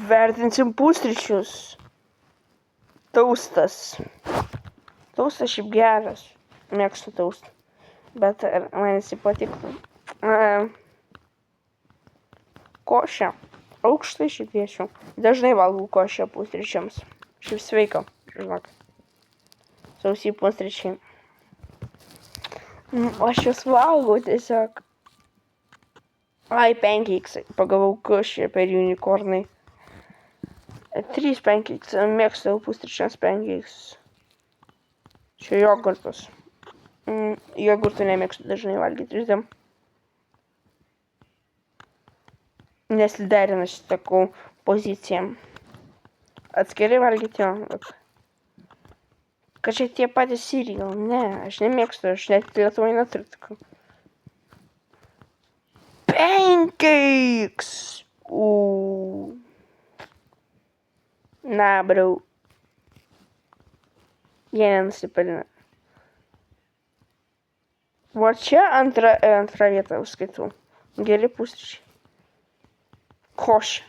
Vertinsim pusryčius. Taustas. Taustas šiaip geras. Mėgstu taustą. Bet man jis patiktų. Košę. Aukštai šiaip viešiu. Dažnai valgau košę pusryčiams. Šiaip sveika. Žinok. Sausi pusryčiai. Aš juos valgau tiesiog. Ai, pancakes. Pagavau košę per unicornai. 3 pancakes. Mėgstu pusryčiams pancakes. Čia jogurtas. Jogurtų nemėgstu dažnai valgyti 3D. Nesiderina su tokiu pozicijom. Atskirai valgyti jo. Kad čia tie patys cereal. Ne, aš nemėgstu. Aš net Lietuvoje neturiu tokių. Pancakes! Na, bro. Jie nenusipelnė. Va čia antrą vietą užskaitau. Geri pusryčiai. Košė.